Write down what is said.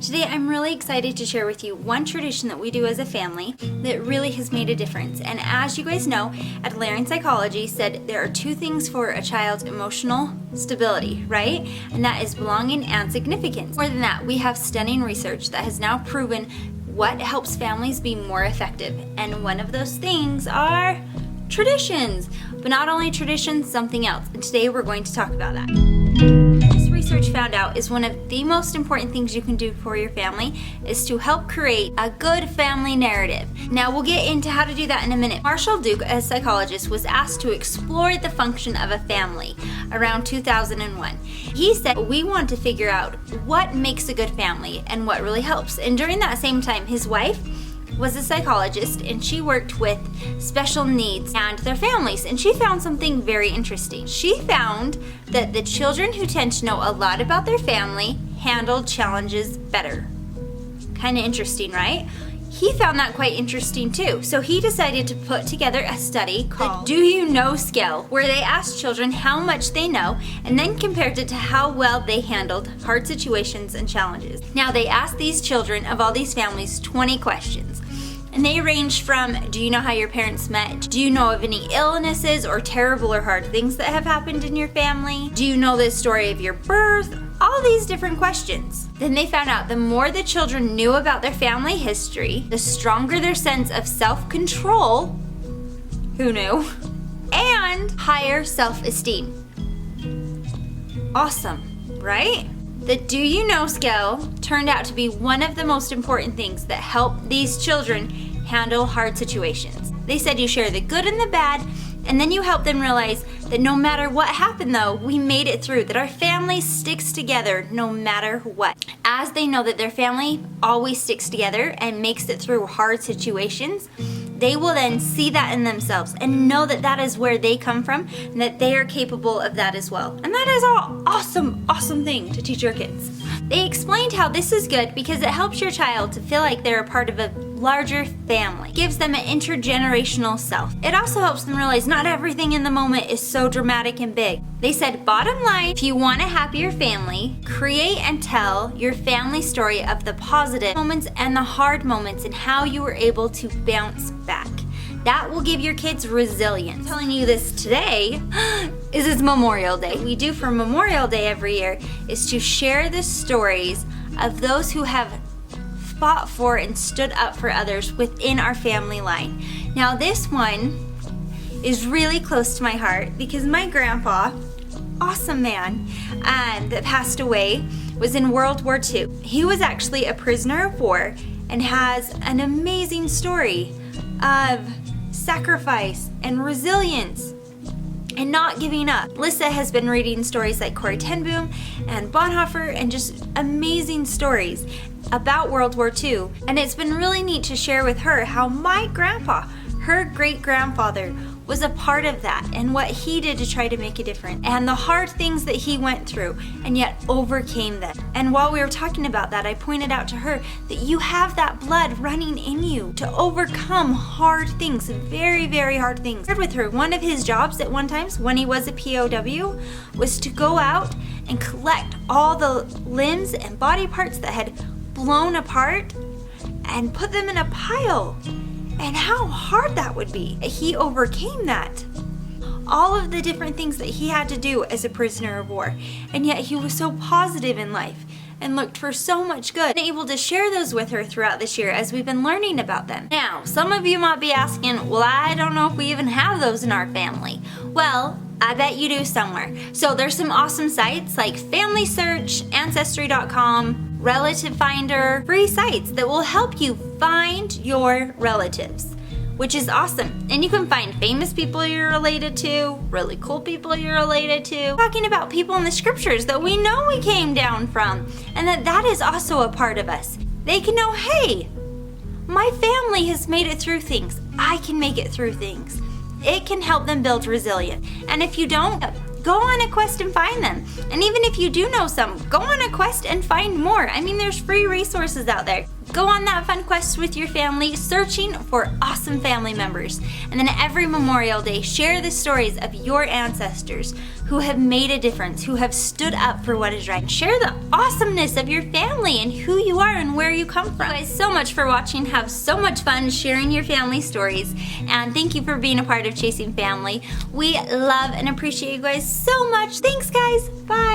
Today I'm really excited to share with you one tradition that we do as a family that really has made a difference. And as you guys know, Adlerian Psychology said there are two things for a child's emotional stability, right? And that is belonging and significance. More than that, we have stunning research that has now proven what helps families be more effective. And one of those things are traditions. But not only traditions, something else. And today we're going to talk about that. Research found out is one of the most important things you can do for your family is to help create a good family narrative. Now we'll get into how to do that in a minute. Marshall Duke, a psychologist, was asked to explore the function of a family around 2001. He said, we want to figure out what makes a good family and what really helps. And during that same time, his wife was a psychologist and she worked with special needs and their families, and she found something very interesting. She found that the children who tend to know a lot about their family handled challenges better. Kind of interesting, right? He found that quite interesting too. So he decided to put together a study called the Do You Know Scale, where they asked children how much they know and then compared it to how well they handled hard situations and challenges. Now they asked these children of all these families 20 questions. And they ranged from, do you know how your parents met? Do you know of any illnesses or terrible or hard things that have happened in your family? Do you know the story of your birth? All these different questions. Then they found out the more the children knew about their family history, the stronger their sense of self-control, who knew, and higher self-esteem. Awesome, right? The Do You Know scale turned out to be one of the most important things that help these children handle hard situations. They said you share the good and the bad, and then you help them realize that no matter what happened though, we made it through, that our family sticks together no matter what. As they know that their family always sticks together and makes it through hard situations, they will then see that in themselves and know that that is where they come from and that they are capable of that as well. And that is an awesome thing to teach your kids. They explained how this is good because it helps your child to feel like they're a part of a larger family. It gives them an intergenerational self. It also helps them realize not everything in the moment is so dramatic and big. They said, bottom line, if you want a happier family, create and tell your family story of the positive moments and the hard moments and how you were able to bounce back. That will give your kids resilience. I'm telling you this today is it's Memorial Day. What we do for Memorial Day every year is to share the stories of those who have fought for and stood up for others within our family line. Now this one is really close to my heart because my grandpa, awesome man, that passed away, was in World War II. He was actually a prisoner of war and has an amazing story of sacrifice and resilience and not giving up. Lissa has been reading stories like Corrie ten Boom and Bonhoeffer and just amazing stories about World War II. And it's been really neat to share with her how my grandpa, her great-grandfather, was a part of that and what he did to try to make a difference and the hard things that he went through and yet overcame them. And while we were talking about that, I pointed out to her that you have that blood running in you to overcome hard things, very, very hard things. I shared with her one of his jobs at one time when he was a POW was to go out and collect all the limbs and body parts that had blown apart and put them in a pile. And how hard that would be. He overcame that. All of the different things that he had to do as a prisoner of war. And yet he was so positive in life and looked for so much good. And able to share those with her throughout this year as we've been learning about them. Now, some of you might be asking, well, I don't know if we even have those in our family. Well, I bet you do somewhere. So there's some awesome sites like Family Search, Ancestry.com, Relative Finder, free sites that will help you find your relatives, which is awesome. And you can find famous people you're related to, really cool people you're related to, talking about people in the scriptures that we know we came down from, and that is also a part of us. They can know, hey, my family has made it through things. I can make it through things. It can help them build resilience. And if you don't, go on a quest and find them. And even if you do know some, go on a quest and find more. I mean, there's free resources out there. Go on that fun quest with your family, searching for awesome family members. And then every Memorial Day, share the stories of your ancestors who have made a difference, who have stood up for what is right. Share the awesomeness of your family and who you are and where you come from. Thank you guys so much for watching. Have so much fun sharing your family stories. And thank you for being a part of Chasing Family. We love and appreciate you guys so much. Thanks, guys. Bye.